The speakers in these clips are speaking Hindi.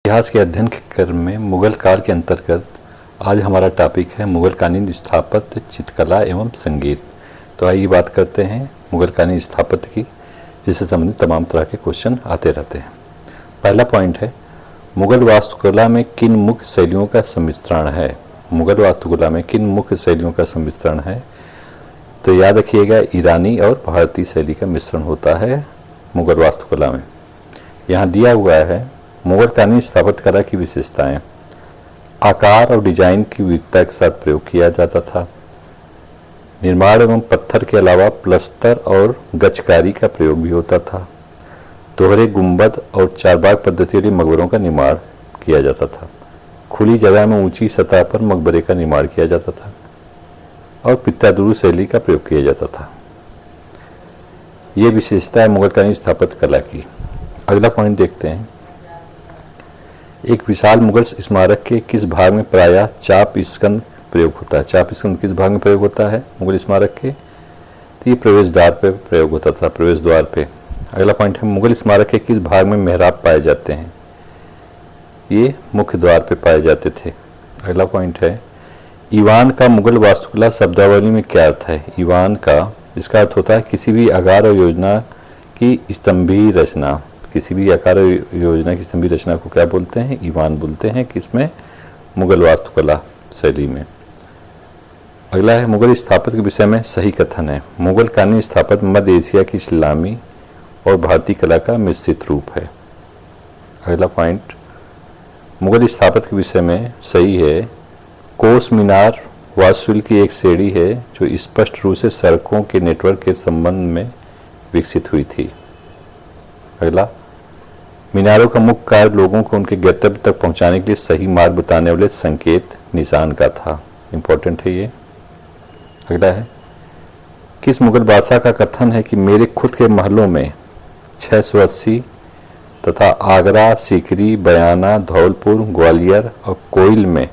इतिहास के अध्ययन के क्रम में मुगल काल के अंतर्गत आज हमारा टॉपिक है मुगल कालीन स्थापत्य, चित्रकला एवं संगीत। तो आइए बात करते हैं मुगल कालीन स्थापत्य की, जिससे संबंधित तमाम तरह के क्वेश्चन आते रहते हैं। पहला पॉइंट है, मुगल वास्तुकला में किन मुख्य शैलियों का सम्मिश्रण है। मुगल वास्तुकला में किन मुख्य शैलियों का सम्मिश्रण है? तो याद रखिएगा, ईरानी और भारतीय शैली का मिश्रण होता है मुगल वास्तुकला में। यहाँ दिया हुआ है मुगल कालीन स्थापत्य कला की विशेषताएं। आकार और डिजाइन की विविधता के साथ प्रयोग किया जाता था। निर्माण एवं पत्थर के अलावा प्लस्तर और गचकारी का प्रयोग भी होता था। दोहरे गुंबद और चारबाग पद्धति वाले मकबरों का निर्माण किया जाता था। खुली जगह में ऊंची सतह पर मकबरे का निर्माण किया जाता था और पित्तादुरु शैली का प्रयोग किया जाता था। ये विशेषता है मुगल कालीन स्थापत्य कला की। अगला पॉइंट देखते हैं, एक विशाल मुगल स्मारक के किस भाग में प्रायः चाप स्कंद प्रयोग होता है? चाप स्कंद किस भाग में प्रयोग होता है मुगल स्मारक के? तो ये प्रवेश द्वार पे प्रयोग होता था, प्रवेश द्वार पे। अगला पॉइंट है, मुगल स्मारक के किस भाग में मेहराब पाए जाते हैं? ये मुख्य द्वार पे पाए जाते थे। अगला पॉइंट है, ईवान का मुगल वास्तुकला शब्दावली में क्या अर्थ है? ईवान का, इसका अर्थ होता है किसी भी आकार और योजना की स्तंभीय रचना। किसी भी आकार और योजना की स्तंभीय रचना को क्या बोलते हैं? ईवान बोलते हैं। किसमें? मुगल वास्तुकला शैली में। अगला है, मुगल स्थापत्य के विषय में सही कथन है। मुगल कालीन स्थापत्य मध्य एशिया की इस्लामी और भारतीय कला का मिश्रित रूप है। अगला पॉइंट, मुगल स्थापत्य के विषय में सही है, कोस मीनार वास्तुशिल्प की एक श्रेणी है जो स्पष्ट रूप से सड़कों के नेटवर्क के संबंध में विकसित हुई थी। अगला, मीनारों का मुख्य कार्य लोगों को उनके गंतव्य तक पहुंचाने के लिए सही मार्ग बताने वाले संकेत निशान का था। इंपॉर्टेंट है ये। अगला है, किस मुगल बादशाह का कथन है कि मेरे खुद के महलों में 680 तथा आगरा, सीकरी, बयाना, धौलपुर, ग्वालियर और कोइल में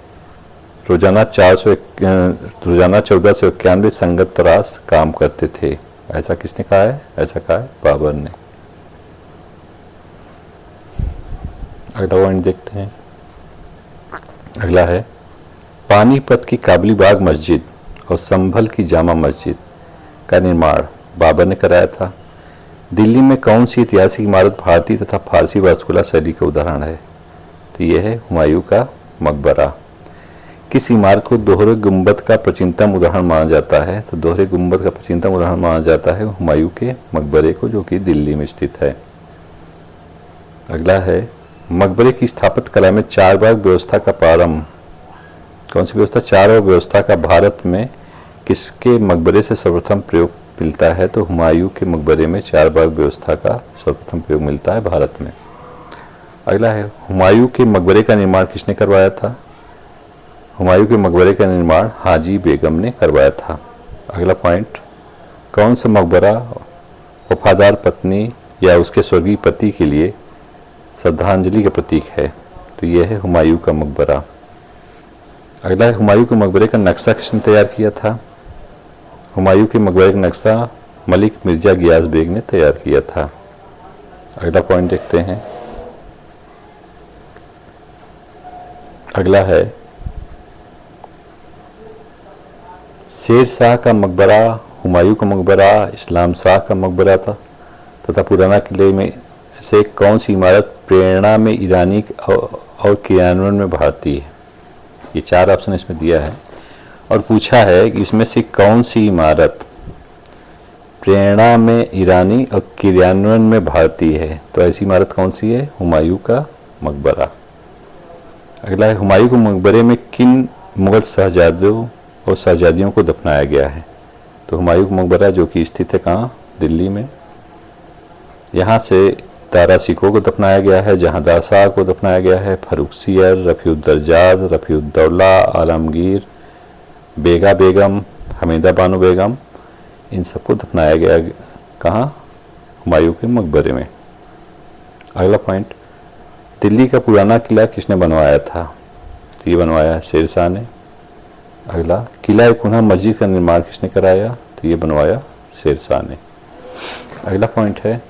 रोजाना 1491 संगत तराश काम करते थे? ऐसा किसने कहा है? ऐसा कहा है बाबर ने। अगला पॉइंट देखते हैं। अगला है, पानीपत की काबली बाग मस्जिद और संभल की जामा मस्जिद का निर्माण बाबर ने कराया था। दिल्ली में कौन सी ऐतिहासिक इमारत भारतीय तथा फारसी वास्तुकला शैली का उदाहरण है? तो यह है हुमायूं का मकबरा। किस इमारत को दोहरे गुंबद का प्राचीनतम उदाहरण माना जाता है? तो दोहरे गुंबद का प्राचीनतम उदाहरण माना जाता है हुमायूं के मकबरे को, जो कि दिल्ली में स्थित है। अगला है, मकबरे की स्थापत्य कला में चारबाग व्यवस्था का प्रारंभ, कौन सी व्यवस्था? चारबाग व्यवस्था का भारत में किसके मकबरे से सर्वप्रथम प्रयोग मिलता है? तो हुमायूं के मकबरे में चारबाग व्यवस्था का सर्वप्रथम प्रयोग मिलता है भारत में। अगला है, हुमायूं के मकबरे का निर्माण किसने करवाया था? हुमायूं के मकबरे का निर्माण हाजी बेगम ने करवाया था। अगला पॉइंट, कौन सा मकबरा वफादार पत्नी या उसके स्वर्गीय पति के लिए श्रद्धांजलि का प्रतीक है? तो यह है हुमायूं का मकबरा। अगला है, हुमायूं के मकबरे का नक्शा किसने तैयार किया था? हुमायूं के मकबरे का नक्शा मलिक मिर्जा गियास बेग ने तैयार किया था। अगला पॉइंट देखते हैं। अगला है, शेर शाह का मकबरा, हुमायूं का मकबरा, इस्लाम शाह का मकबरा था तथा पुराना किले में से कौन सी इमारत प्रेरणा में ईरानी और क्रियान्वयन में भारतीय है? ये 4 ऑप्शन इसमें दिया है और पूछा है कि इसमें से कौन सी इमारत प्रेरणा में ईरानी और क्रियान्वयन में भारतीय है? तो ऐसी इमारत कौन सी है? हुमायूं का मकबरा। अगला है, हुमायूं के मकबरे में किन मुगल शहजादों और शहजादियों को दफनाया गया है? तो हुमायूं का मकबरा जो कि स्थित है कहाँ? दिल्ली में। यहाँ से दारा शिकोह को दफनाया गया है, जहांदार शाह को दफनाया गया है, फर्रुख सियर, रफ़ीउद्दर्जाद, रफ़ीउद्दौला, आलमगीर, बेगा बेगम, हमीदा बानो बेगम, इन सबको दफनाया गया कहाँ? हुमायूं के मकबरे में। अगला पॉइंट, दिल्ली का पुराना किला किसने बनवाया था? तो ये बनवाया शेर शाह ने। अगला, किला पुनः मस्जिद का निर्माण किसने कराया? तो ये बनवाया शेर शाह ने। अगला पॉइंट है,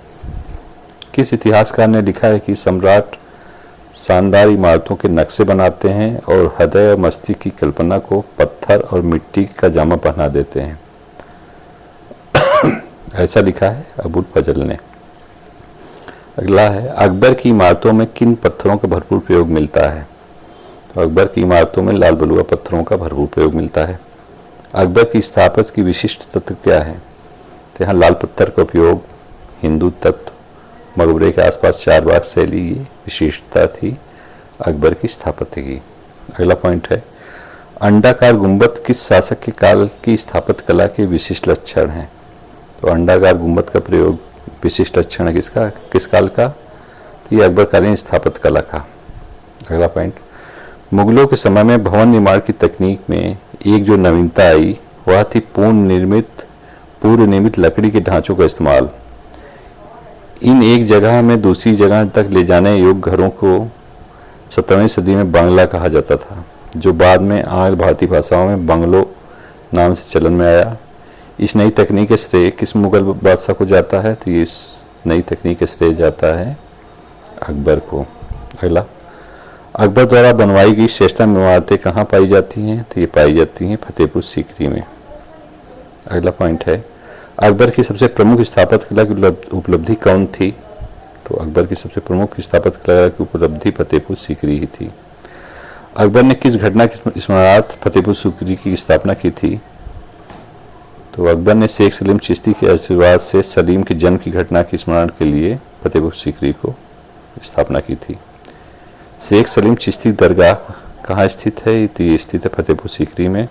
किस इतिहासकार ने लिखा है कि सम्राट शानदार इमारतों के नक्शे बनाते हैं और हृदय और मस्तिष्क की कल्पना को पत्थर और मिट्टी का जामा पहना देते हैं। ऐसा लिखा है अबुल फजल ने। अगला है, अकबर की इमारतों में किन पत्थरों का भरपूर प्रयोग मिलता है? तो अकबर की इमारतों में लाल बलुआ पत्थरों का भरपूर प्रयोग मिलता है। अकबर की स्थापत्य की विशिष्ट तत्व क्या है? तो यहाँ लाल पत्थर का उपयोग, हिंदू तत्व, मकबरे के आसपास चारबाग शैली, ये विशेषता थी अकबर की स्थापत्य की। अगला पॉइंट है, अंडाकार गुंबद किस शासक के काल की स्थापत्य कला के विशिष्ट लक्षण हैं? तो अंडाकार गुंबद का प्रयोग विशिष्ट लक्षण है किसका, किस काल का? तो ये अकबरकालीन स्थापत्य कला का। अगला पॉइंट, मुगलों के समय में भवन निर्माण की तकनीक में एक जो नवीनता आई वह थी पूर्व निर्मित लकड़ी के ढांचों का इस्तेमाल। इन एक जगह में दूसरी जगह तक ले जाने योग्य घरों को 17वीं सदी में बांग्ला कहा जाता था, जो बाद में आंग्ल भारतीय भाषाओं में बंगलो नाम से चलन में आया। इस नई तकनीक के श्रेय किस मुगल बादशाह को जाता है? तो इस नई तकनीक के श्रेय जाता है अकबर को। अगला, अकबर द्वारा बनवाई गई श्रेष्ठतम इमारतें कहाँ पाई जाती हैं? तो ये पाई जाती हैं फतेहपुर सीकरी में। अगला पॉइंट है, अकबर की सबसे प्रमुख स्थापत्य कला की उपलब्धि कौन थी? तो अकबर की सबसे प्रमुख स्थापत्य कला की उपलब्धि फतेहपुर सीकरी ही थी। अकबर ने किस घटना के स्मरणार्थ फतेहपुर सीकरी की स्थापना की थी? तो अकबर ने शेख सलीम चिश्ती के आशीर्वाद से सलीम के जन्म की घटना के स्मरण के लिए फतेहपुर सीकरी को स्थापना की थी। शेख सलीम चिश्ती दरगाह कहाँ स्थित है? तो ये स्थित है फतेहपुर सीकरी में।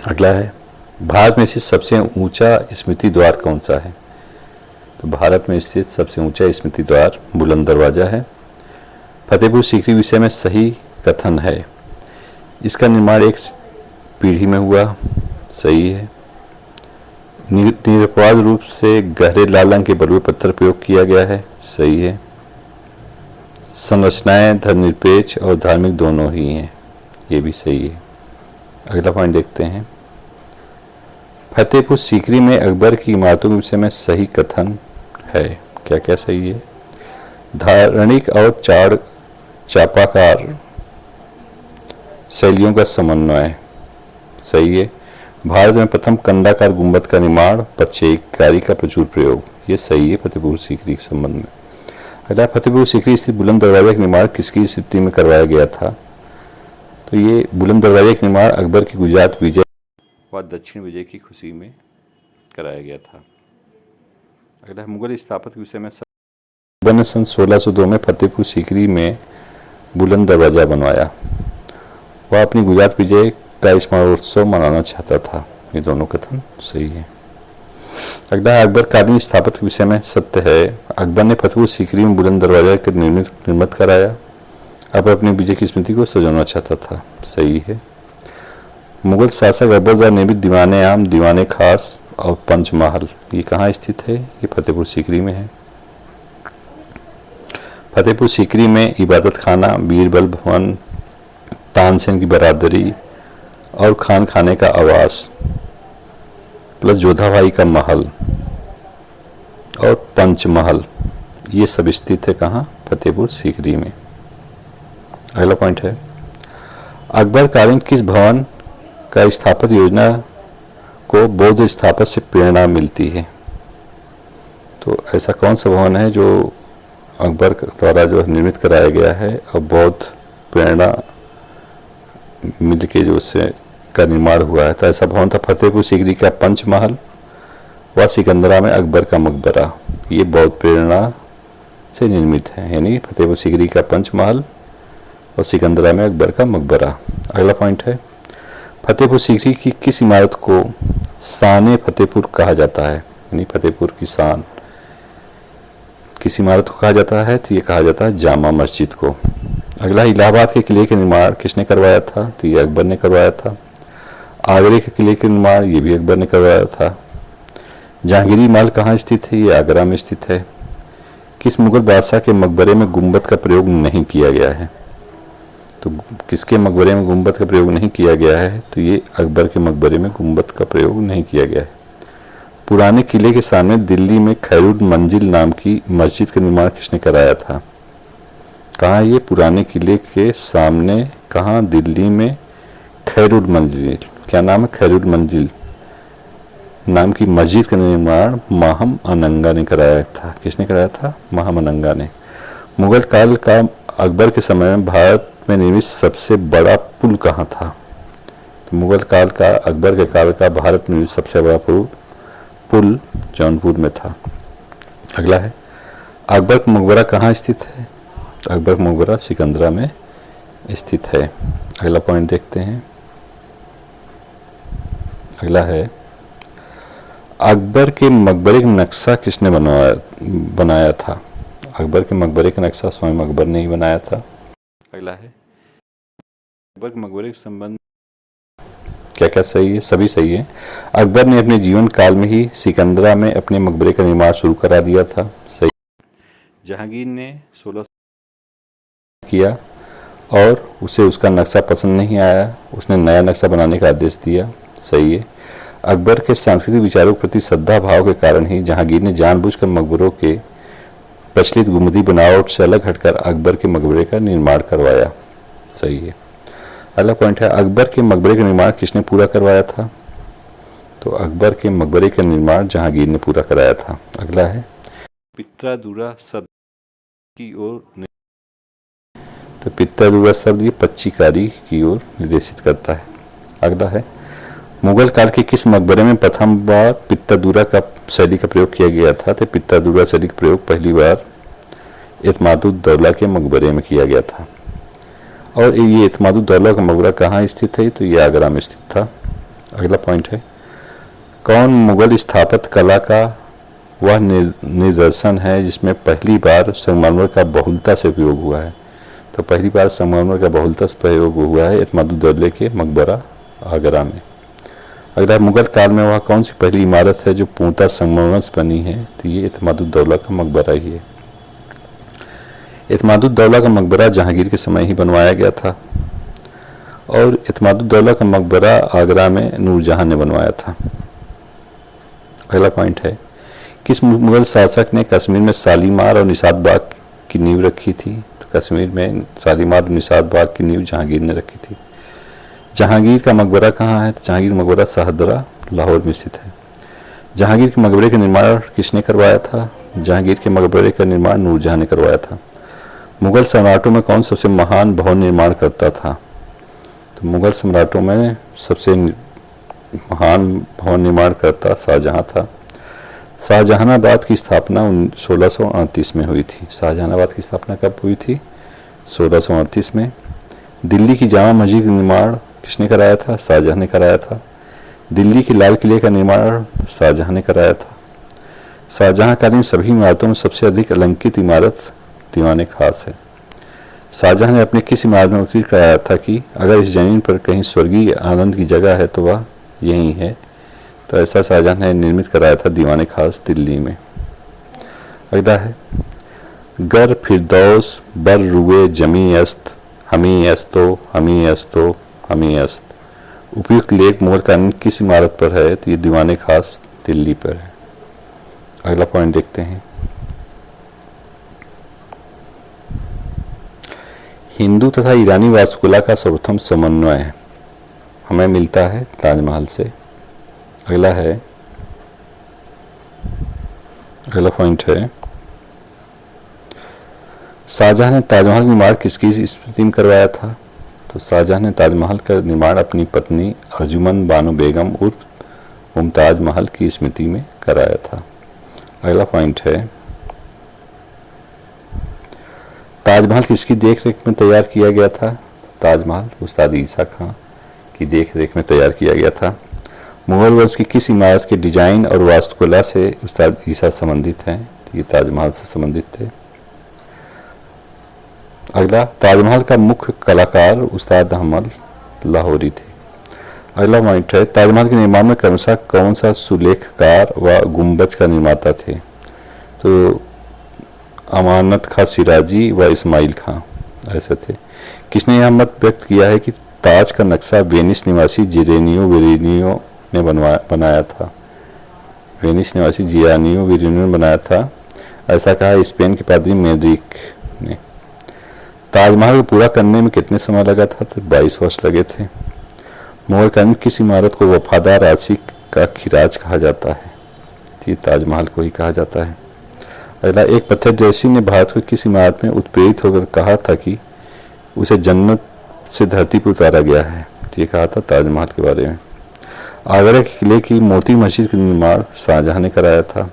अगला है, भारत में स्थित सबसे ऊंचा स्मृति द्वार कौन सा है? तो भारत में स्थित सबसे ऊंचा स्मृति द्वार बुलंद दरवाजा है। फतेहपुर सीकरी विषय में सही कथन है, इसका निर्माण एक पीढ़ी में हुआ, सही है। निरपवाद रूप से गहरे लाल रंग के बलुए पत्थर प्रयोग किया गया है, सही है। संरचनाएं धर्मनिरपेक्ष और धार्मिक दोनों ही हैं, ये भी सही है। अगला पॉइंट देखते हैं, फतेहपुर सीकरी में अकबर की इमारतों के विषय में सही कथन है, क्या क्या सही है? धारणिक और चापाकार शैलियों का समन्वय, सही है। भारत में प्रथम कंडाकार गुंबद का निर्माण, पच्चीकारी का प्रचुर प्रयोग, ये सही है फतेहपुर सीकरी के संबंध में। अगला, फतेहपुर सीकरी स्थित बुलंद दरवाजे का निर्माण किसकी स्मृति में करवाया गया था? तो ये बुलंद दरवाजे का निर्माण अकबर की गुजरात विजय व दक्षिण विजय की खुशी में कराया गया था। अगला, मुगल स्थापत्य के विषय में अकबर ने सन 1602 में फतेहपुर सीकरी में बुलंद दरवाजा बनवाया। वह अपनी गुजरात विजय का स्मरणोत्सव मनाना चाहता था, ये दोनों कथन सही है। अगला, अकबरकालीन स्थापत्य के विषय में सत्य है, अकबर ने फतेहपुर सीकरी में बुलंद दरवाजा के निर्मित कराया, अब अपनी विजय की स्मृति को सजाना चाहता था, सही है। मुगल शासक अकबर द्वारा निर्मित दीवाने आम, दीवाने खास और पंचमहल, ये कहाँ स्थित है? ये फतेहपुर सीकरी में है। फतेहपुर सीकरी में इबादत खाना, बीरबल भवन, तानसेन की बरादरी और खान खाने का आवास प्लस जोधा भाई का महल और पंचमहल, ये सब स्थित है कहाँ? फतेहपुर सीकरी में। अगला पॉइंट है, अकबरकालीन किस भवन का स्थापत्य योजना को बौद्ध स्थापत्य से प्रेरणा मिलती है? तो ऐसा कौन सा भवन है जो अकबर द्वारा जो निर्मित कराया गया है और बौद्ध प्रेरणा मिल के जो उससे का निर्माण हुआ है? तो ऐसा भवन था फतेहपुर सीकरी का पंचमहल व सिकंदरा में अकबर का मकबरा, ये बौद्ध प्रेरणा से निर्मित है, यानी फतेहपुर सीकरी का पंचमहल और सिकंदरा में अकबर का मकबरा। अगला पॉइंट है, फतेहपुर सीकरी की किस इमारत को शान फतेहपुर कहा जाता है? यानी फतेहपुर की शान किस इमारत को कहा जाता है? तो ये कहा जाता है जामा मस्जिद को। अगला, इलाहाबाद के किले का निर्माण किसने करवाया था? तो ये अकबर ने करवाया था। आगरे के किले का निर्माण ये भी अकबर ने करवाया था। जहांगीरी महल कहाँ स्थित है? ये आगरा में स्थित है। किस मुगल बादशाह के मकबरे में गुंबद का प्रयोग नहीं किया गया है? तो किसके मकबरे में गुंबद का प्रयोग नहीं किया गया है? तो ये अकबर के मकबरे में गुंबद का प्रयोग नहीं किया गया है। पुराने किले के सामने दिल्ली में खैरुड मंजिल नाम की मस्जिद का निर्माण किसने कराया था? कहाँ ये पुराने किले के सामने, कहाँ? दिल्ली में खैरुल मंजिल। क्या नाम है? खैरुल मंजिल नाम की मस्जिद का निर्माण महम अनंगा ने कराया था। किसने कराया था? महम अनंगा ने। मुगल काल का अकबर के समय में भारत में निर्मित सबसे बड़ा पुल कहाँ था? तो मुगल काल का, अकबर के काल का भारत में निर्मित सबसे बड़ा पुल जौनपुर में था। अगला है, अकबर का मकबरा कहाँ स्थित है? तो अकबर का मकबरा सिकंदरा में स्थित है। अगला पॉइंट देखते हैं। अगला है, अकबर के मकबरे का नक्शा किसने बनाया था? अकबर के मकबरे का नक्शा स्वयं अकबर ने ही बनाया था। अगला है, अकबर के मकबरे के संबंध क्या क्या सही है? सभी सही है। अकबर ने अपने जीवन काल में ही सिकंदरा में अपने मकबरे का निर्माण शुरू करा दिया था। सही। जहांगीर ने 16 किया और उसे उसका नक्शा पसंद नहीं आया, उसने नया नक्शा बनाने का आदेश दिया। सही है। अकबर के सांस्कृतिक विचारों के प्रति श्रद्धा भाव के कारण ही जहांगीर ने जानबूझकर मकबरों के प्रचलित गुम्बदी बनावट से अलग हटकर अकबर के मकबरे का निर्माण करवाया। सही है। अगला पॉइंट है, अकबर के मकबरे का निर्माण किसने पूरा करवाया था? तो अकबर के मकबरे का निर्माण जहांगीर ने पूरा कराया था। अगला है, पित्रादुरा शब्द की ओर, तो पित्रादुरा शब्द ये पच्चीकारी की ओर निर्देशित करता है। अगला है, मुगल काल के किस मकबरे में प्रथम बार पित्तादुरा का शैली का प्रयोग किया गया था? तो पित्तादुरा शैली का प्रयोग पहली बार एतमादुद्दौला के मकबरे में किया गया था। और ये एतमादुद्दौला का मकबरा कहाँ स्थित है? तो ये आगरा में स्थित था। अगला पॉइंट है, कौन मुगल स्थापत्य कला का वह निदर्शन है जिसमें पहली बार संगमरमर का बहुलता से उपयोग हुआ है? तो पहली बार संगमरमर का बहुलता से प्रयोग हुआ है एतमादुद्दौले के मकबरा आगरा में। अगला, मुगल काल में वह कौन सी पहली इमारत है जो पूर्णतः संगमरमर से बनी है? तो ये एतमादुद्दौला का मकबरा ही है। एतमादुद्दौला का मकबरा जहांगीर के समय ही बनवाया गया था और एतमादुद्दौला का मकबरा आगरा में नूरजहां ने बनवाया था। अगला पॉइंट है, किस मुगल शासक ने कश्मीर में शालीमार और निषाद बाग की नींव रखी थी? तो कश्मीर में शालीमार और निषाद बाग की नींव जहांगीर ने रखी थी। जहांगीर का मकबरा कहाँ है? तो जहांगीर मकबरा शाहदरा लाहौर में स्थित है। जहांगीर के मकबरे का निर्माण किसने करवाया था? जहांगीर के मकबरे का निर्माण नूरजहां ने करवाया था। मुगल सम्राटों में कौन सबसे महान भवन निर्माण करता था? तो मुगल सम्राटों में सबसे महान भवन निर्माण करता शाहजहां था। शाहजहानाबाद की स्थापना 1638 में हुई थी। शाहजहानाबाद की स्थापना कब हुई थी? 1638 में। दिल्ली की जामा मस्जिद का निर्माण किसने कराया था? शाहजहां ने कराया था। दिल्ली के लाल किले का निर्माण शाहजहां ने कराया था। शाहजहांकालीन सभी इमारतों में सबसे अधिक अलंकृत इमारत दीवाने खास है। शाहजहां ने अपने किस इमारत में उल्लेख कराया था कि अगर इस जमीन पर कहीं स्वर्गीय आनंद की जगह है तो वह यही है? तो ऐसा शाहजहां ने निर्मित कराया था दीवाने खास दिल्ली में। अगला है, गर फिरदौस बर रुए जमी अस्त हमी अस्तो हमी अस्तो हमी अस्त उपयुक्त लेख मुगल कानून किस इमारत पर है? तो ये दीवाने खास दिल्ली पर है। अगला पॉइंट देखते हैं, हिंदू तथा ईरानी वास्तुकला का सर्वप्रथम समन्वय हमें मिलता है ताजमहल से। अगला है, अगला पॉइंट है, शाहजहां ने ताजमहल का निर्माण किसकी स्मृति में करवाया था? तो शाहजहां ने ताजमहल का निर्माण अपनी पत्नी अर्जुमंद बानो बेगम उर्फ मुमताज महल की स्मृति में कराया था। अगला पॉइंट है, ताजमहल किसकी देखरेख में तैयार किया गया था? ताजमहल उस्ताद ईसा खां की देखरेख में तैयार किया गया था। मुगल वंश की किस इमारत के डिजाइन और वास्तुकला से उस्ताद ईसा संबंधित हैं? तो ये ताजमहल से संबंधित थे। अगला, ताजमहल का मुख्य कलाकार उस्ताद अहमद लाहौरी थे। अगला पॉइंट है, ताजमहल के निर्माण में क्रमशः कौन सा सुलेखकार व गुंबज का निर्माता थे? तो अमानत खां सिराजी व इस्माइल खां ऐसे थे। किसने यह मत व्यक्त किया है कि ताज का नक्शा वेनिस निवासी जिरेनियो वेरेनियो ने बनाया था? वेनिस निवासी जिरेनियो वेरेनियो ने बनाया था, ऐसा कहा स्पेन के पादरी मेरिक ने। ताजमहल को पूरा करने में कितने समय लगा था? तो 22 वर्ष लगे थे। मुगल कालीन किस इमारत को वफादार आशिक का खिराज कहा जाता है? ये ताजमहल को ही कहा जाता है। अगला, एक पत्थरजैसी ने भारत को किस इमारत में उत्प्रेरित होकर कहा था कि उसे जन्नत से धरती पर उतारा गया है? तो ये कहा था ताजमहल के बारे में। आगरा के किले की मोती मस्जिद का निर्माण शाहजहां ने कराया था।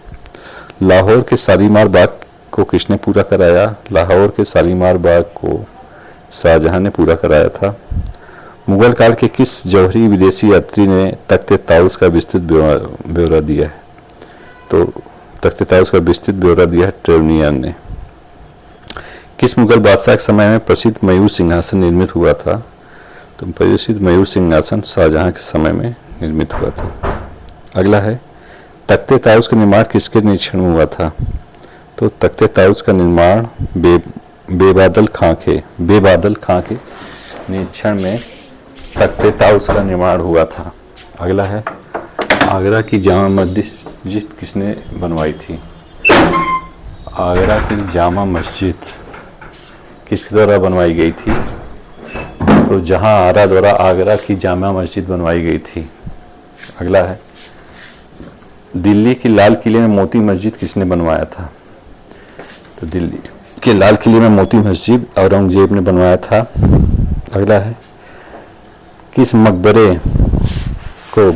लाहौर के शालीमार बाग को किसने पूरा कराया? लाहौर के शालीमार बाग को शाहजहां ने पूरा कराया था। मुगल काल के किस जौहरी विदेशी यात्री ने तख्ते ताउस का विस्तृत ब्यौरा दिया है? तो तख्ते ताउस का विस्तृत ब्यौरा दिया है ट्रेवनियर ने। किस मुगल बादशाह के समय में प्रसिद्ध मयूर सिंहासन निर्मित हुआ था? तो प्रसिद्ध मयूर सिंहासन शाहजहां के समय में निर्मित हुआ था। अगला है, तख्ते ताउस का निर्माण किसके निरीक्षण में हुआ था? तो तख्ते ताउस का निर्माण बेबादल खां के निरीक्षण में तख्ते ताउस का निर्माण हुआ था। अगला है, आगरा की जामा मस्जिद किसने बनवाई थी? आगरा की जामा मस्जिद किसके द्वारा बनवाई गई थी? तो जहां आरा द्वारा आगरा की जामा मस्जिद बनवाई गई थी। अगला है, दिल्ली के लाल किले में मोती मस्जिद किसने बनवाया था? तो दिल्ली के लाल किले में मोती मस्जिद औरंगजेब ने बनवाया था। अगला है, किस मकबरे को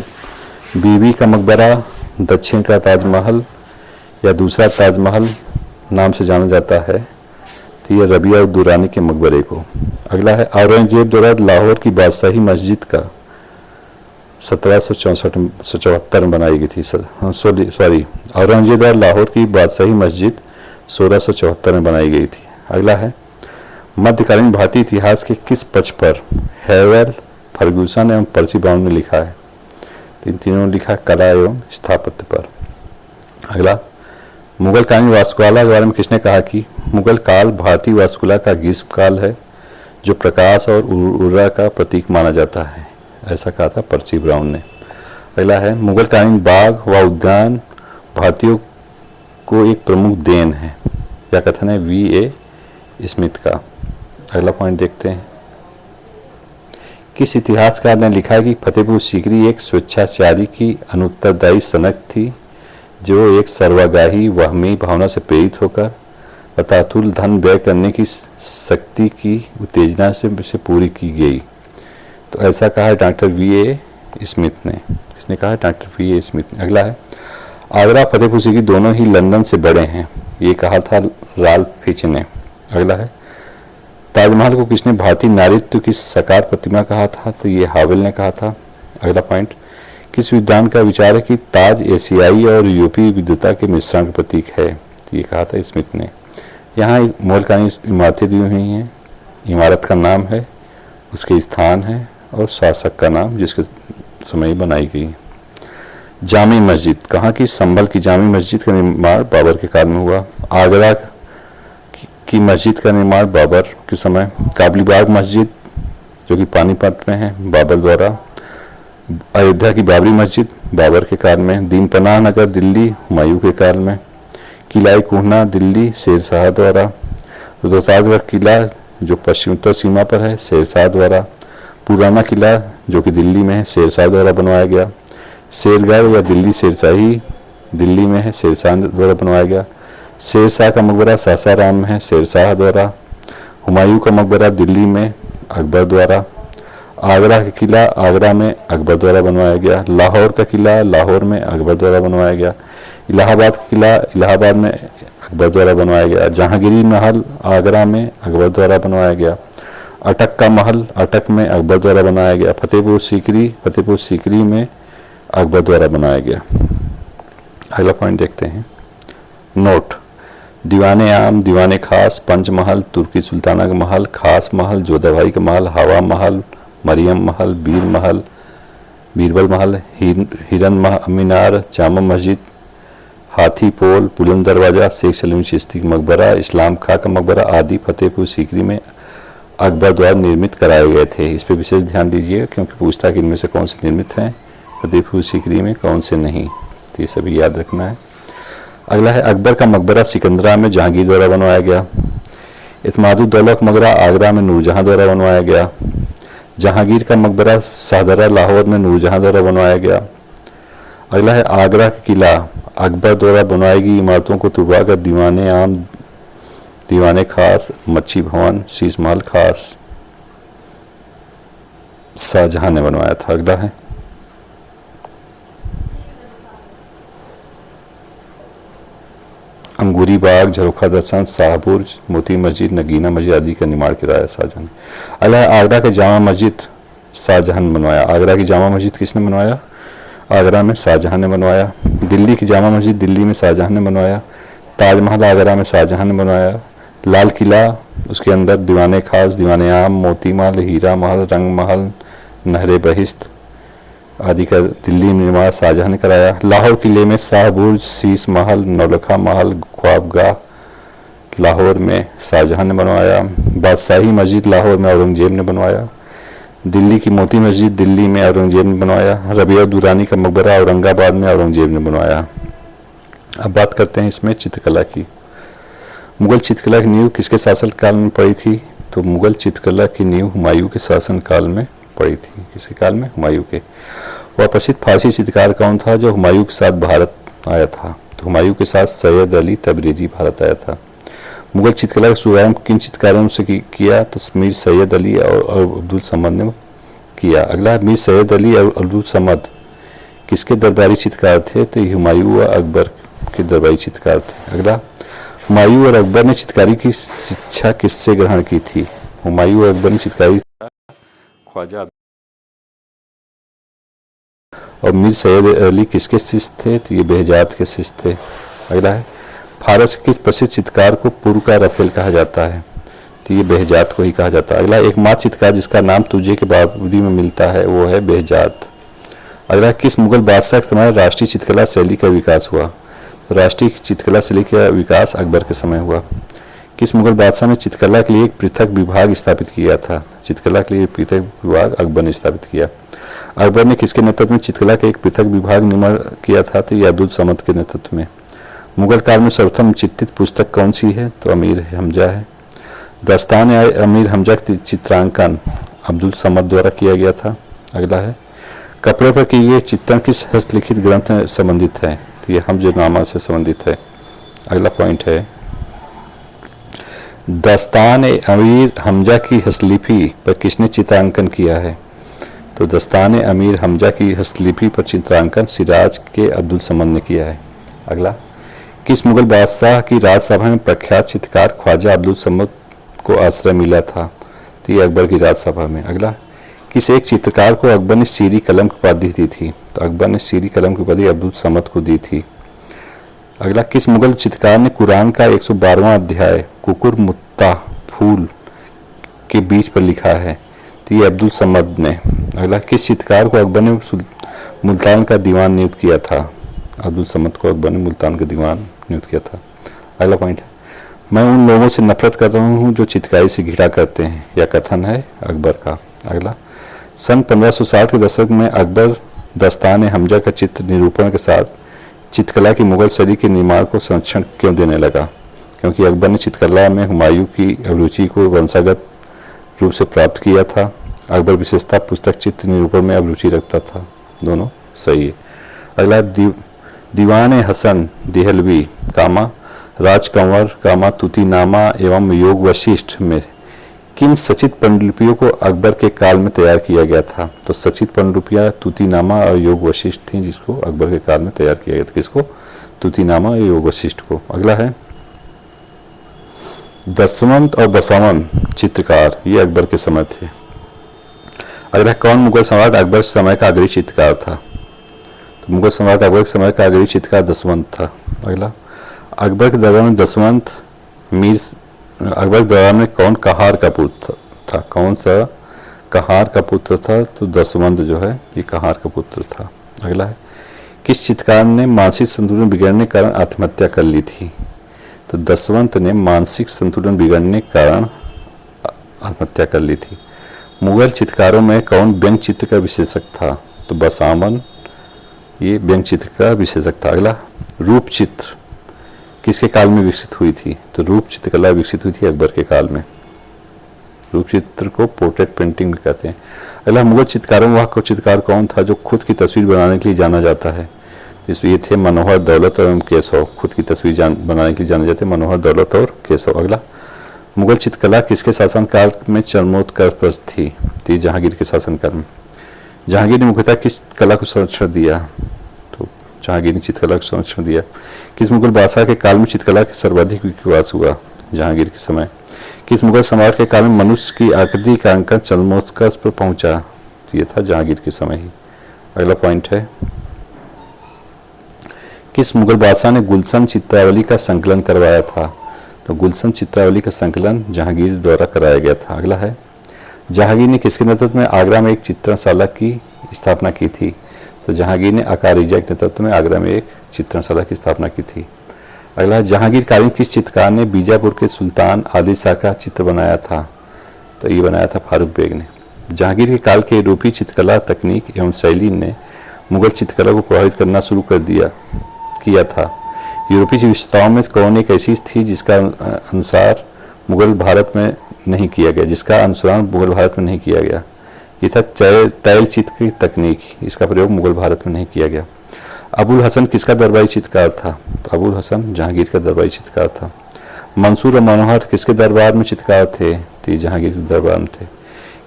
बीबी का मकबरा, दक्षिण का ताजमहल या दूसरा ताजमहल नाम से जाना जाता है? तो ये रबिया उद दुरानी के मकबरे को। अगला है, औरंगजेब द्वारा लाहौर की बादशाही मस्जिद का 1774 में बनाई गई थी। औरंगजेब द्वारा लाहौर की बादशाही मस्जिद 1674 में बनाई गई थी। अगला है, मध्यकालीन भारतीय इतिहास के किस पक्ष पर हेवेल, फर्गुसन एवं पर्सी ब्राउन ने लिखा है? इन तीनों ने लिखा कला एवं स्थापत्य पर। अगला, मुगल कालीन वास्तुकला के बारे में किसने कहा कि मुगल काल भारतीय वास्तुकला का ग्रीष्म काल है जो प्रकाश और ऊर्जा का प्रतीक माना जाता है? ऐसा कहा था पर्सी ब्राउन ने। अगला है, मुगल कालीन बाग व उद्यान भारतीयों को एक प्रमुख देन है, क्या कथन है V.A. स्मिथ का। अगला पॉइंट देखते हैं, किस इतिहासकार ने लिखा है कि फतेहपुर सीकरी एक स्वेच्छाचारी की अनुत्तरदायी सनक थी जो एक सर्वगाही वहमी भावना से प्रेरित होकर अतातुल धन व्यय करने की शक्ति की उत्तेजना से पूरी की गई? तो ऐसा कहा है डॉक्टर V.A. स्मिथ ने। इसने कहा है डॉक्टर V.A. स्मिथ ने। अगला है, आगरा फतेहपुर सीकरी दोनों ही लंदन से बड़े हैं, ये कहा था राल्फ फिच ने। अगला है, ताजमहल को किसने भारतीय नारीत्व की साकार प्रतिमा कहा था? तो ये हावेल ने कहा था। अगला पॉइंट, किस विद्वान का विचार है कि ताज एशियाई और यूरोपीय विविधता के मिश्रण का प्रतीक है? तो ये कहा था स्मिथ ने। यहाँ मुगल कालीन इमारतें दी हुई हैं, इमारत का नाम है, उसके स्थान है और शासक का नाम जिसके समय बनाई गई। जामी मस्जिद कहाँ की? संभल की जामी मस्जिद का निर्माण बाबर के काल में हुआ। आगरा की मस्जिद का निर्माण बाबर के समय। काबलीबाग मस्जिद जो कि पानीपत में है बाबर द्वारा। अयोध्या की बाबरी मस्जिद बाबर के काल में। दीनपनाह नगर दिल्ली हुमायूं के काल में। किला कोहना दिल्ली शेरशाह द्वारा। रोहतासगढ़ किला जो पश्चिमोत्तर सीमा पर है शेरशाह द्वारा। पुराना किला जो कि दिल्ली में है शेरशाह द्वारा बनवाया गया। शेरगढ़ या दिल्ली शेरशाही दिल्ली में है शेरशाह द्वारा बनवाया गया। शेरशाह का मकबरा सासाराम में है शेरशाह द्वारा। हुमायूं का मकबरा दिल्ली में अकबर द्वारा। आगरा का किला आगरा में अकबर द्वारा बनवाया गया। लाहौर का किला लाहौर में अकबर द्वारा बनवाया गया। इलाहाबाद का किला इलाहाबाद में अकबर द्वारा बनवाया गया। जहांगीरी महल आगरा में अकबर द्वारा बनवाया गया। अटक का महल अटक में अकबर द्वारा बनाया गया। फतेहपुर सीकरी में अकबर द्वारा बनाया गया। अगला पॉइंट देखते हैं, नोट, दीवाने आम, दीवाने खास, पंचमहल, तुर्की सुल्ताना का महल, खास महल, जोधाबाई का महल, हवा महल, मरियम महल, बीरबल महल, हिरन मीनार, जामा मस्जिद, हाथी पोल, बुलंद दरवाजा, शेख सलीम चिश्ती का मकबरा, इस्लाम खां का मकबरा आदि फतेहपुर सीकरी में अकबर द्वारा निर्मित कराए गए थे। इस पर विशेष ध्यान दीजिएगा क्योंकि पूछता कि इनमें से कौन से निर्मित हैं फतेहपुर सीकरी में, कौन से नहीं, तो ये सभी याद रखना है। अगला है, अकबर का मकबरा सिकंदरा में जहांगीर द्वारा बनवाया गया। इत्मादुद्दौला का मकबरा आगरा में नूरजहां द्वारा बनवाया गया। जहांगीर का मकबरा शाहदरा लाहौर में नूरजहां द्वारा बनवाया गया। अगला है आगरा का किला अकबर द्वारा बनवाई गई इमारतों को तुड़वा कर दीवाने आम, दीवाने खास, मच्छी भवन, शीश महल खास शाहजहां ने बनवाया था। अगला है अंगूरी बाग, झरोखा दर्शन, शाहबुर्ज, मोती मस्जिद, नगीना मस्जिद आदि का निर्माण कराया शाहजहां ने। अगला है आगरा के जामा मस्जिद शाहजहां ने बनवाया। आगरा की जामा मस्जिद किसने बनवाया? आगरा में शाहजहां ने बनवाया। दिल्ली की जामा मस्जिद दिल्ली में शाहजहां ने बनवाया। ताजमहल आगरा में शाहजहां ने बनवाया। लाल किला उसके अंदर दीवाने खास, दीवाने आम, मोती महल, हीरा महल, रंग महल, नहरे बहिश्त आदि का दिल्ली में निर्माण शाहजहां ने कराया। लाहौर किले में शाहबुर्ज, शीश महल, नौलखा महल, ख्वाबगाह लाहौर में शाहजहां ने बनवाया। बादशाही मस्जिद लाहौर में औरंगजेब ने बनवाया। दिल्ली की मोती मस्जिद दिल्ली में औरंगजेब ने बनवाया। रबिया दुरानी का मकबरा औरंगाबाद में औरंगजेब ने बनवाया। अब बात करते हैं इसमें चित्रकला की। मुगल चित्रकला की नींव किसके शासनकाल में पड़ी थी? तो मुगल चित्रकला की नींव हुमायूं के शासनकाल में पड़ी थी। किसके काल में? हुमायूं के। वह प्रसिद्ध फारसी चित्रकार कौन था जो हुमायूं के साथ भारत आया था? तो हुमायूं के साथ सैयद अली तबरेजी भारत आया था। मुगल चित्रकला का शुभारंभ किन चित्रकारों से किया? तो मीर सैयद अली और अब्दुल समद ने किया। अगला मीर सैयद अली और अब्दुल समद किसके दरबारी चित्रकार थे? तो हुमायूं व अकबर के दरबारी चित्रकार थे। अगला हुमायूं और अकबर ने चित्रकारी की शिक्षा किससे ग्रहण की थी? हुमायूं और अकबर ने चित्रकारी ख्वाजा और मीर सैयद अली किसके शिष्य थे? तो ये बेहजाद के शिष्य थे। अगला है फारस के किस प्रसिद्ध चित्रकार को पूर्व का रफेल कहा जाता है? तो ये बेहजाद को ही कहा जाता है। अगला एकमात्र चित्रकार जिसका नाम तुझे के बावरी में मिलता है वो है बेहजाद। अगला किस मुगल बादशाह के समय राष्ट्रीय चित्रकला शैली का विकास हुआ? राष्ट्रीय चित्रकला शैली का विकास अकबर के समय हुआ। किस मुगल बादशाह ने चित्रकला के लिए एक पृथक विभाग स्थापित किया था? चित्रकला के लिए पृथक विभाग अकबर ने स्थापित किया। अकबर ने किसके नेतृत्व में चित्रकला का एक पृथक विभाग निर्माण किया था? तो ये अब्दुल समद के नेतृत्व में। मुगल काल में सर्वप्रथम चित्रित पुस्तक कौन सी है? तो अमीर हमजा है। दस्तान अमीर हमजा का चित्रांकन अब्दुल समद द्वारा किया गया था। अगला है कपड़े पर किए गए चित्रण किस हस्तलिखित ग्रंथ से संबंधित है? तो ये हमजनामा से संबंधित है। अगला पॉइंट है दस्तान अमीर हमजा की हस्तलिपि पर किसने चित्रांकन किया है? तो दस्तान अमीर हमजा की हस्तलिपि पर चित्रांकन सिराज के अब्दुल समद ने किया है। अगला किस मुगल बादशाह की राजसभा में प्रख्यात चित्रकार ख्वाजा अब्दुल समद को आश्रय मिला था? तो ये अकबर की राजसभा में। अगला किस एक चित्रकार को अकबर ने सीरी कलम की उपाधि दी थी? तो अकबर ने सीरी कलम की उपाधि अब्दुल समद को दी थी। अगला किस मुगल चित्रकार ने कुरान का 112वां अध्याय कुकुर मुत्ता फूल के बीच पर लिखा है? तो ये अब्दुल समद ने। अगला किस चित्रकार को अकबर ने मुल्तान का दीवान नियुक्त किया था? अब्दुल समद को अकबर ने मुल्तान का दीवान नियुक्त किया था। अगला पॉइंट है मैं उन लोगों से नफरत करता हूँ जो चित्रकारी से घृणा करते हैं। यह कथन है अकबर का। अगला सन 1560 के दशक में अकबर दस्तान हमजा का चित्र निरूपण के साथ चित्रकला की मुगल शैली के निर्माण को संरक्षण क्यों देने लगा? क्योंकि अकबर ने चित्रकला में हुमायूं की अभिरुचि को वंशागत रूप से प्राप्त किया था। अकबर विशेषता पुस्तक चित्र निरूपण में अभिरुचि रखता था। दोनों सही है। अगला दीवान हसन देहलवी कामा राजकंवर कामा तुतीनामा एवं योग वशिष्ठ में किन सचित पांडुलिपियों को अकबर के काल में तैयार किया गया था? तो सचित पांडुलिपियां तुतीनामा और योग वशिष्ठ थी जिसको अकबर के काल में तैयार किया गया था। किसको? तुतीनामा और योग वशिष्ठ को। अगला है दसवंत और बसवंत चित्रकार ये अकबर के समय थे। अगला कौन मुगल सम्राट अकबर के समय का अग्रणी चित्रकार था? तो मुगल सम्राट अकबर के समय का अग्रणी चित्रकार दसवंत था। अगला अकबर के दरबार में दसवंत अकबर के दरबार में कौन कहार का पुत्र था? कौन सा कहार का पुत्र था? तो दसवंत जो है ये कहार का पुत्र था। अगला है किस चित्रकार ने मानसिक संतुलन बिगड़ने के कारण आत्महत्या कर ली थी? तो दसवंत ने मानसिक संतुलन बिगड़ने के कारण आत्महत्या कर ली थी। मुगल चित्रकारों में कौन व्यंग चित्र का विशेषक था? तो बसावन ये व्यंग चित्र का विशेषक था। अगला रूप चित्र किसके काल में विकसित हुई थी? तो रूप चित्रकला विकसित हुई थी अकबर के काल में। रूप चित्र को पोर्ट्रेट पेंटिंग भी कहते हैं। अगला, मुगल चित्रकारों वह को चित्रकार कौन था जो खुद की तस्वीर बनाने के लिए जाना जाता है? इसमें ये थे मनोहर दौलत एवं केशव। खुद की तस्वीर बनाने के लिए जाने जाते मनोहर दौलत और केशव। अगला, मुगल चित्रकला किसके शासनकाल में चरमोत्कर्ष पर थी? थी जहांगीर के शासनकाल में। जहांगीर ने मुख्यतः किस कला को संरक्षण दिया? तो जहांगीर ने चित्रकला को संरक्षण दिया। किस मुगल बादशाह के काल में चित्रकला के सर्वाधिक विकास हुआ? जहांगीर के समय। किस मुगल सम्राट के काल में मनुष्य की आकृति का अंकन चरमोत्कर्ष पर पहुंचा? तो ये था जहांगीर के समय ही। अगला पॉइंट है, किस मुगल बादशाह ने गुलशन चित्रावली का संकलन करवाया था? तो गुलशन चित्रावली का संकलन जहांगीर द्वारा कराया गया था। अगला है, जहांगीर ने किसके नेतृत्व में आगरा में एक चित्रशाला की स्थापना की थी? तो जहांगीर ने अकारिजा के नेतृत्व में आगरा में एक चित्रशाला की स्थापना की थी। अगला है, जहांगीरकालीन किस चित्रकार ने बीजापुर के सुल्तान आदिल शाह का चित्र बनाया था? तो ये बनाया था फारूक बेग ने। जहांगीर के काल के यूरोपीय चित्रकला तकनीक एवं शैली ने मुगल चित्रकला को प्रभावित करना शुरू किया था। यूरोपीय विशेषताओं में कौन एक ऐसी थी जिसका अनुसार मुगल भारत में नहीं किया गया? जिसका अनुसरण मुगल भारत में नहीं किया गया, ये था तैल चित्र की तकनीक। इसका प्रयोग मुगल भारत में नहीं किया गया। अबुल हसन किसका दरबारी चित्रकार था? तो अबुल हसन जहांगीर का दरबारी चित्रकार था। मंसूर और मनोहर किसके दरबार में चित्रकार थे? तो जहांगीर के दरबार में थे।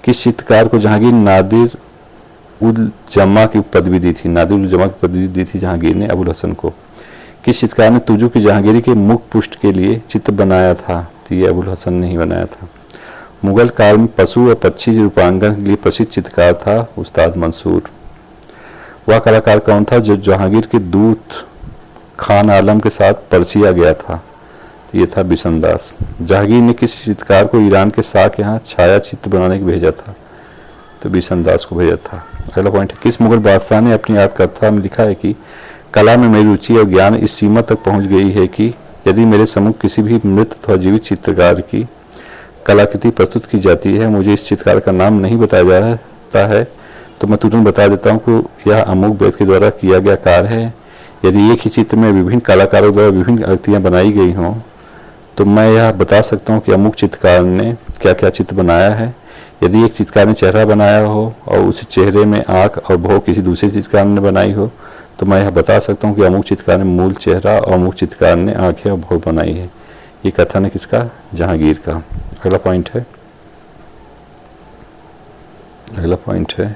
किस चित्रकार को जहांगीर नादिर उल जमा की पदवी दी थी? नादिर उल जमा की पदवी दी थी जहांगीर ने अबुल हसन को। किस चित्रकार ने तुजू की जहांगीरी के मुख पुष्ट के लिए चित्र बनाया था? तो ये अबुल हसन ने ही बनाया था। मुगल काल में पशु और पक्षी रूपांकन के लिए प्रसिद्ध चित्रकार था उस्ताद मंसूर। वह कलाकार कौन था जो जहांगीर के दूत खान आलम के साथ परसिया गया था? तो ये था बिशनदास। जहांगीर ने किस चित्रकार को ईरान के शाह के यहाँ छाया चित्र बनाने के भेजा था? तो बिशनदास को भेजा था। अगला पॉइंट है, किस मुगल बादशाह ने अपनी आत्मकथा में लिखा है कि कला में मेरी रुचि और ज्ञान इस सीमा तक पहुंच गई है कि यदि मेरे सम्मुख किसी भी मृत अथवा जीवित चित्रकार की कलाकृति प्रस्तुत की जाती है, मुझे इस चित्रकार का नाम नहीं बताया जाता है, तो मैं तुरंत बता देता हूँ कि यह अमुक व्यक्ति के द्वारा किया गया कार्य है। यदि एक ही चित्र में विभिन्न कलाकारों द्वारा विभिन्न आकृतियाँ बनाई गई हों, तो मैं यह बता सकता हूँ कि अमुक चित्रकार ने क्या क्या चित्र बनाया है। यदि एक चित्रकार ने चेहरा बनाया हो और उस चेहरे में आँख और भौं किसी दूसरे चित्रकार ने बनाई हो, तो मैं यह बता सकता हूँ कि अमुक चित्रकार ने मूल चेहरा और अमुक चित्रकार ने आँखें और भौं बनाई है। ये कथन है किसका? जहांगीर का। अगला पॉइंट है,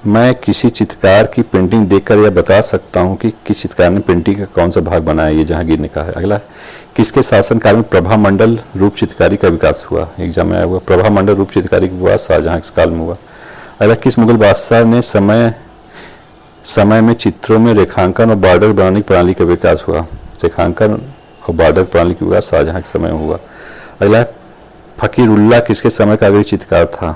मैं किसी चित्रकार की पेंटिंग देखकर यह बता सकता हूँ कि किस चित्रकार ने पेंटिंग का कौन सा भाग बनाया, ये जहांगीर ने कहा है। अगला, किसके शासनकाल में प्रभा मंडल रूप चित्रकारी का विकास हुआ? एग्जाम में आया हुआ। प्रभा मंडल रूप चित्रकारी का विकास शाहजहां के काल में हुआ। अगला, किस मुगल बादशाह ने समय में चित्रों में रेखांकन और बॉर्डर बनाने की प्रणाली का विकास हुआ? रेखांकन और बॉर्डर प्रणाली का विकास शाहजहां के समय में हुआ। अगला, फकीरुल्लाह किसके समय का अग्रणी चित्रकार था?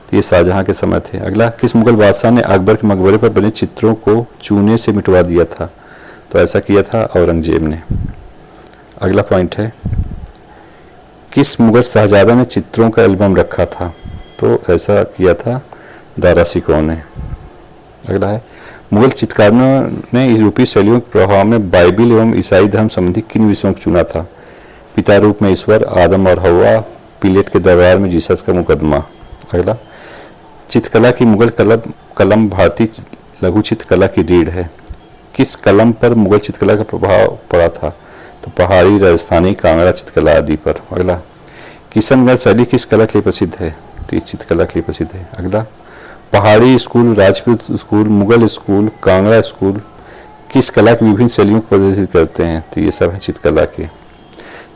तो ये शाहजहां के समय थे। अगला, किस मुगल बादशाह ने अकबर के मकबरे पर बने चित्रों को चूने से मिटवा दिया था? तो ऐसा किया था औरंगजेब ने। अगला पॉइंट है, किस मुगल शहजादा ने चित्रों का एल्बम रखा था? तो ऐसा किया था दारा शिकोह ने। अगला है, मुगल चित्रकारों ने यूरोपीय शैलियों के प्रभाव में बाइबिल एवं ईसाई धर्म संबंधी किन विषयों को चुना था? पिता रूप में ईश्वर, आदम और हवा, पिलेट के दरबार में जीसस का मुकदमा। अगला, चित्रकला की मुगल कलम भारतीय लघु चित्रकला की रीढ़ है। किस कलम पर मुगल चित्रकला का प्रभाव पड़ा था? तो पहाड़ी, राजस्थानी, कांगड़ा चित्रकला आदि पर। अगला, किशनगढ़ शैली किस कला के लिए प्रसिद्ध है? तो इस चित्रकला के लिए प्रसिद्ध है। अगला, पहाड़ी school, Rajput school, Mughal school, Kangra school किस कला की विभिन्न शैलियों को प्रदर्शित करते हैं? तो ये सब है चित्रकला के।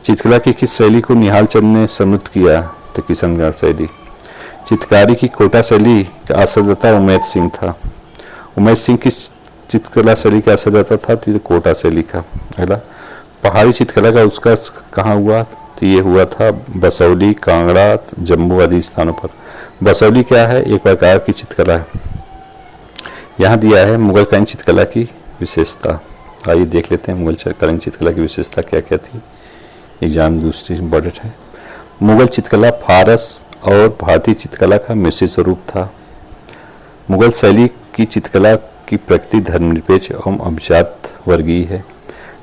चित्रकला की किस शैली को निहाल चंद ने समृद्ध किया? तो किशनगढ़ शैली। चित्रकारी की कोटा शैली का असरदाता उमेद सिंह था। उमेद सिंह किस चित्रकला शैली का असरदाता था? तो कोटा शैली का। अगला, पहाड़ी चित्रकला का उत्कर्ष कहाँ हुआ? तो ये हुआ था बसौली, कांगड़ा, जम्मू आदि स्थानों पर। बसौली क्या है? एक प्रकार की चित्रकला है। यहाँ दिया है मुगलकालीन चित्रकला की विशेषता। आइए देख लेते हैं मुगलकालीन चित्रकला की विशेषता क्या क्या थी। एग्जाम दूसरी इम्पोर्टेंट है। मुगल चित्रकला फारस और भारतीय चित्रकला का मिश्रित स्वरूप था। मुगल शैली की चित्रकला की प्रकृति धर्मनिरपेक्ष एवं अभिजात वर्गीय है।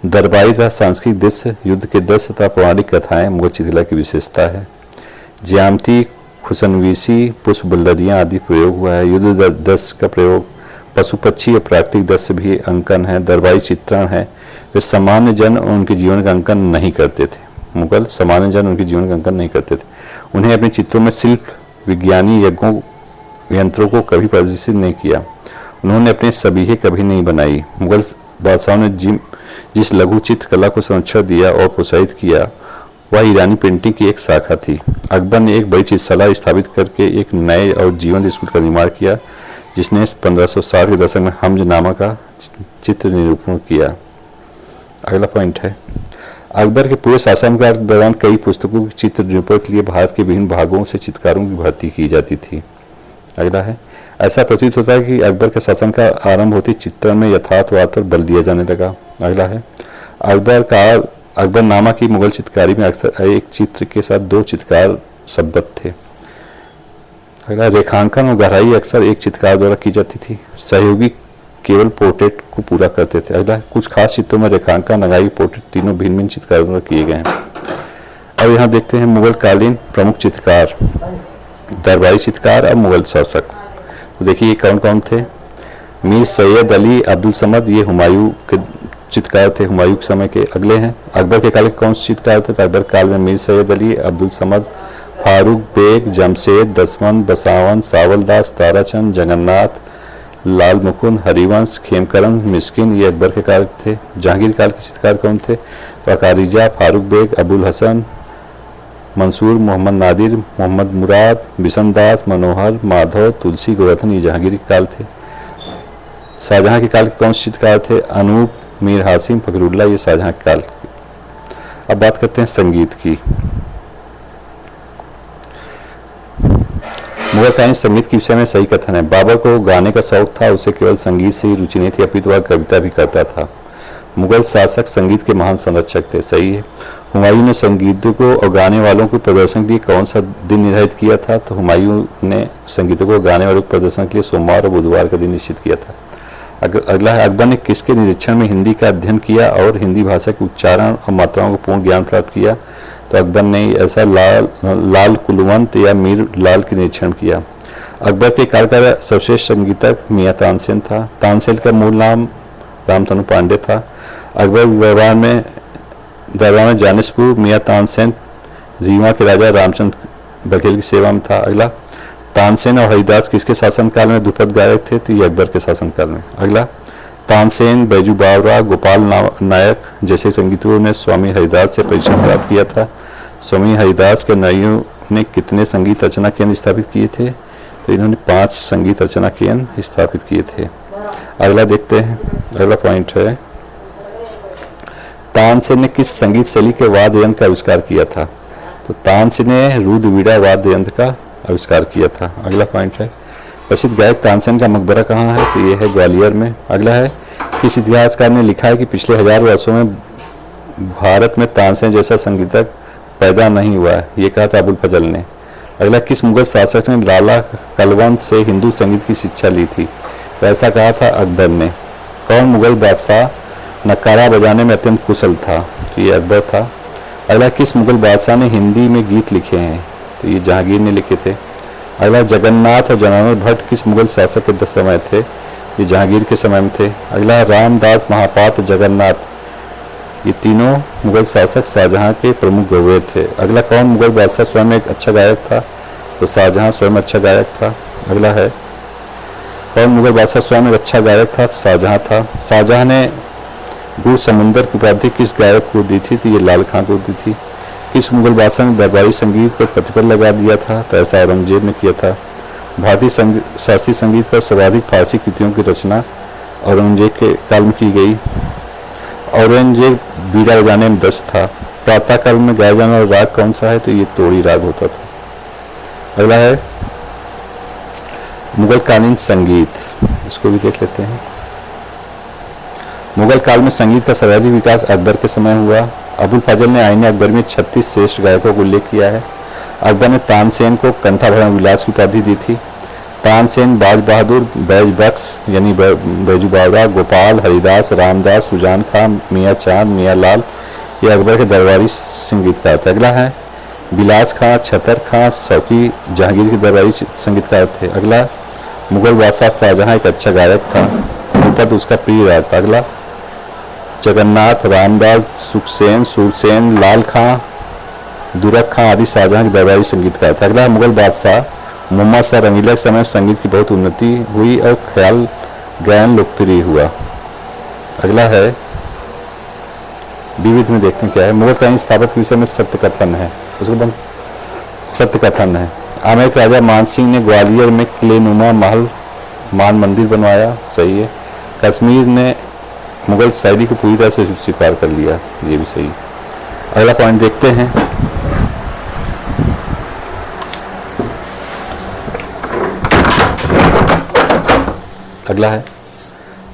दरबारी तथा सांस्कृतिक दृश्य, युद्ध के दृश्य तथा पौराणिक कथाएं मुगल चित्रकला की विशेषता है। ज्यामिति, खुशनवीसी, पुष्प बल्लरियाँ आदि प्रयोग हुआ है। युद्ध दृश्य का प्रयोग, पशु पक्षी और प्राकृतिक दृश्य भी अंकन है। दरबारी चित्रण है। वे सामान्य जन उनके जीवन का अंकन नहीं करते थे। मुगल सामान्य जन उनके जीवन का अंकन नहीं करते थे। उन्हें अपने चित्रों में शिल्प, विज्ञानी यंत्रों को कभी प्रदर्शित नहीं किया। उन्होंने अपनी सबीहें कभी नहीं बनाई। मुगल बादशाहों ने जिस लघु चित्र कला को संरक्षण दिया और प्रोत्साहित किया वह ईरानी पेंटिंग की एक शाखा थी। अकबर ने एक बड़ी चित्रशाला स्थापित करके एक नए और जीवंत स्कूल का निर्माण किया, जिसने 1560 के दशक में हमजनामा का चित्र निरूपण किया। अगला पॉइंट है, अकबर के पूरे शासनकाल के दौरान कई पुस्तकों के चित्र निरूपण के लिए भारत के विभिन्न भागों से चित्रकारों की भर्ती की जाती थी। अगला है, ऐसा प्रतीत होता है कि अकबर के शासन का आरंभ होते चित्रण में यथार्थवाद पर बल दिया जाने लगा। अगला है, अकबरनामा की मुगल चित्रकारी में अक्सर एक चित्र के साथ दो चित्रकार शब्द थे। अगला, रेखांकन और गहराई अक्सर एक चित्रकार द्वारा की जाती थी। सहयोगी केवल पोर्ट्रेट को पूरा करते थे। अगला, कुछ खास चित्रों में रेखांकन, नगाई, पोर्ट्रेट तीनों भिन्न भिन्न चित्रकारों द्वारा किए गए हैं। अब यहाँ देखते हैं मुगल कालीन प्रमुख चित्रकार, दरबारी चित्रकार और मुगल शासक। तो देखिए ये कौन कौन थे। मीर सैयद अली अब्दुल समद, ये हुमायूं के चित्रकार थे, हुमायूं के समय के। अगले हैं, अकबर के काल के कौन से चित्रकार थे। तो अकबर काल में मीर सैयद अली अब्दुल समद, फारूक बेग, जमशेद, दसवंत, बसावन, सावलदास, ताराचंद, जगन्नाथ, लाल मुकुंद, हरिवंश, खेमकरन, मिस्किन, ये अकबर के काल थे। जहांगीर काल के चित्रकार कौन थे। तो अकारिजा, फारूक बेग, अबुल हसन, मंसूर, मोहम्मद नादिर, मोहम्मद मुराद, बिशनदास, मनोहर, माधव, तुलसी, गोवर्धन, ये जहांगीर के काल थे। शाहजहां के काल के कौन से चित्रकार थे। अनूप, मीर हासिम, फकरुल्ला, ये शाहजहां के काल के। अब बात करते हैं संगीत की। मुगल कालीन संगीत के विषय में सही कथन है। बाबर को गाने का शौक था, उसे केवल संगीत से ही रुचि नहीं थी, अपितु वह कविता भी करता था। मुगल शासक संगीत के महान संरक्षक थे। सही है। हुमायूं ने संगीतकों और गाने वालों को प्रदर्शन के लिए कौन सा दिन निर्धारित किया था। तो हुमायूं ने संगीतकों और गाने वालों को प्रदर्शन के लिए सोमवार और बुधवार का दिन निश्चित किया था। अगला है, अकबर ने किसके निरीक्षण में हिंदी का अध्ययन किया और हिंदी भाषा के उच्चारण और मात्राओं को पूर्ण ज्ञान प्राप्त किया। तो अकबर ने ऐसा लाल कुलवंत या मीर लाल के निरीक्षण किया। अकबर के काल का सर्वश्रेष्ठ संगीतक मियां तानसेन था। तानसेन का मूल नाम रामतनु पांडे था। अकबर दरबार में जानिसपुर मियां तानसेन रीवा के राजा रामचंद्र बघेल की सेवा में था। अगला, तानसेन और हरिदास किसके शासनकाल में ध्रुपद गायक थे। तो ये अकबर के शासनकाल में। अगला, तानसेन, बैजू बावरा, गोपाल नायक जैसे संगीतज्ञों ने स्वामी हरिदास से परिश्रम प्राप्त किया था। स्वामी हरिदास के अनुयायियों ने कितने संगीत रचना केंद्र स्थापित किए थे। तो इन्होंने 5 संगीत रचना केंद्र स्थापित किए थे। अगला देखते हैं, अगला पॉइंट है, तानसेन ने किस संगीत शैली के वाद्य यंत्र का आविष्कार किया था। तो तानसेन ने रुद्रवीणा वाद्य यंत्र का आविष्कार किया था। अगला पॉइंट है, प्रसिद्ध गायक तानसेन का मकबरा कहाँ है। तो ये है ग्वालियर में। अगला है, किस इतिहासकार ने लिखा है कि पिछले 1000 वर्षों में भारत में तानसेन जैसा संगीतक पैदा नहीं हुआ है। ये कहा था अबुल फजल ने। अगला, किस मुगल शासक ने लाला कलवंत से हिंदू संगीत की शिक्षा ली थी। तो ऐसा कहा था अकबर ने। कौन मुगल बादशाह नकारा बजाने में अत्यंत कुशल था। तो ये अकबर था। अगला, किस मुगल बादशाह ने हिंदी में गीत लिखे हैं। तो ये जहांगीर ने लिखे थे। अगला, जगन्नाथ और जनार्दन भट्ट किस मुगल शासक के समय थे। ये जहांगीर के समय में थे। अगला, रामदास, महापात्र, जगन्नाथ, ये तीनों मुगल शासक शाहजहां के प्रमुख गौरव थे। अगला, कौन मुगल बादशाह स्वयं एक अच्छा गायक था। तो शाहजहां स्वयं अच्छा गायक था। अगला है, कौन मुगल बादशाह स्वयं एक अच्छा गायक था। शाहजहां था। शाहजहां ने गुर समुंदर की उपाधि किस गायक को दी थी। तो ये लाल खां को दी थी। किस मुगल बादशाह ने दरबारी संगीत पर प्रतिबंध लगा दिया था। तो ऐसा औरंगजेब ने किया था। भारतीय शास्त्रीय संगीत पर सर्वाधिक फारसी कृतियों की रचना औरंगजेब के काल में की गई। औरंगजेब बीड़ा बजाने में दक्ष था। प्रातः काल में गाया जाने वाला राग कौन सा है। तो ये तोड़ी राग होता था। अगला है, मुगल कालीन संगीत, इसको भी देख लेते हैं। मुगल काल में संगीत का सर्वाधिक विकास अकबर के समय हुआ। अबुल फजल ने आईने अकबर में 36 श्रेष्ठ गायकों को उल्लेख किया है। अकबर ने तानसेन को कंठाभरण विलास की उपाधि दी थी। तानसेन, बाज बहादुर, बैज बख्श यानी बैजू बावरा, गोपाल, हरिदास, रामदास, सुजान खां, मियाँ चांद, मियाँ लाल, ये अकबर के दरबारी संगीतकार थे। अगला है बिलास खां, छतर खां, शौकी जहांगीर के दरबारी संगीतकार थे। अगला मुगल बादशाह शाहजहां एक अच्छा गायक था, ध्रुपद उसका प्रिय राग था। अगला जगन्नाथ, रामदास, सुखसेन, सूरसेन, लाल खां, दुरक खां आदि शाहजहां के दरबारी संगीतकार थे। अगला मुगल बादशाह मोहम्मद शाह रंगीला के समय संगीत की बहुत उन्नति हुई और ख्याल गायन लोकप्रिय हुआ। अगला है विविध में देखते हैं क्या है। मुगल कालीन स्थापत्य के विषय में सत्य कथन है, उसके बाद सत्य कथन है। आमेर के राजा मानसिंह ने ग्वालियर में किलेनुमा महल मान मंदिर बनवाया, सही है। कश्मीर ने मुगल शैली को पूरी तरह से स्वीकार कर लिया, ये भी सही। अगला पॉइंट देखते हैं। अगला है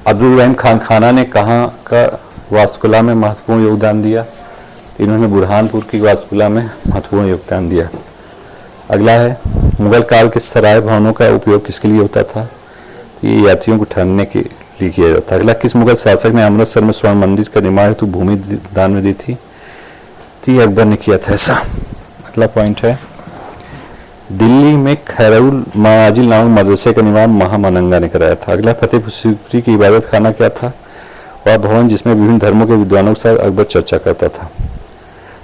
अब्दुल रहीम खान खाना ने कहाँ का वास्तुकला में महत्वपूर्ण योगदान दिया? इन्होंने बुरहानपुर की वास्तुकला में महत्वपूर्ण योगदान दिया। अगला है मुगल काल के सराय भवनों का उपयोग किसके लिए होता था? ये यात्रियों को ठहरने के लिए किया जाता है। अगला किस मुगल शासक ने अमृतसर में स्वर्ण मंदिर का निर्माण हेतु भूमि दान में दी थी? तो अकबर ने किया था ऐसा। अगला पॉइंट है दिल्ली में खैरुल मनाजिल नामक मदरसे का निर्माण महामनंगा ने कराया था। अगला फतेहपुर सीकरी की इबादत खाना क्या था? वह भवन जिसमें विभिन्न धर्मों के विद्वानों के साथ अकबर चर्चा करता था।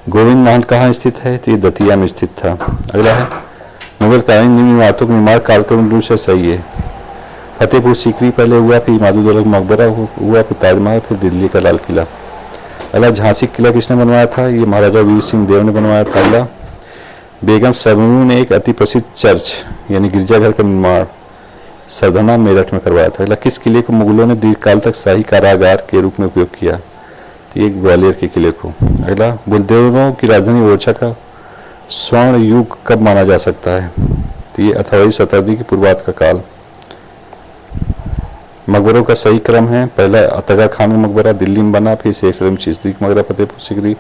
गोविंद महल कहाँ स्थित है? तो ये दतिया में स्थित था। अगला है मुगल कालीन निम्न इमारतों का निर्माण कालक्रम रूप से सही है। फतेहपुर सीकरी पहले हुआ, फिर इमादुद्दौला मकबरा हुआ, फिर ताजमहल, फिर दिल्ली का लाल किला। अगला झांसी किला किसने बनवाया था? ये महाराजा वीर सिंह देव ने बनवाया था। अगला बेगम सबनू ने एक अति प्रसिद्ध चर्च यानी गिरजाघर का निर्माण सरधना मेरठ में करवाया था। अगला किस किले को मुगलों ने दीर्घकाल तक शाही कारागार के रूप में उपयोग किया? तो ये ग्वालियर के किले को। अगला बुलदेवों की राजधानी ओरछा का स्वर्ण युग कब माना जा सकता है? तो ये 18वीं शताब्दी की पूर्वार्ध का काल। मकबरों का सही क्रम है, पहला अतगा खान का मकबरा दिल्ली में बना, फिर शेख सलीम चिश्ती का मकबरा फतेहपुर सीकरी,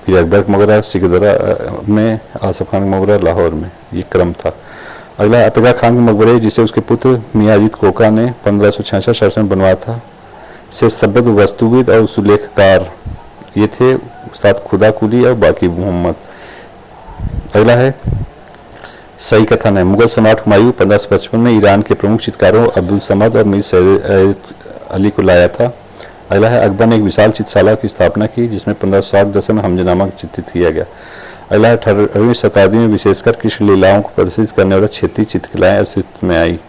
फिर अकबर का मकबरा सिकंदरा में, आसफ खान का मकबरा लाहौर में, ये क्रम था। अगला अतगा खान का मकबरे जिसे उसके पुत्र मियाजिद कोका ने 1566 ईस्वी में बनवाया था, से सभ्य वस्तुविद और सुलेखकार ये थे, साथ खुदा कुली और बाकी मोहम्मद। अगला है सही कथन है मुगल सम्राट हुमायूं 1555 में ईरान के प्रमुख चित्रकारों अब्दुल समद और मीर सैयद अली को लाया था। अगला है अकबर ने एक विशाल चित्रशाला की स्थापना की जिसमें 1560 दशक में हमजनामा चित्रित किया गया। अगला है 18वीं शताब्दी में विशेषकर कृष्ण लीलाओं को प्रदर्शित करने वाला क्षेत्रीय चित्रकलाएं अस्तित्व में आई।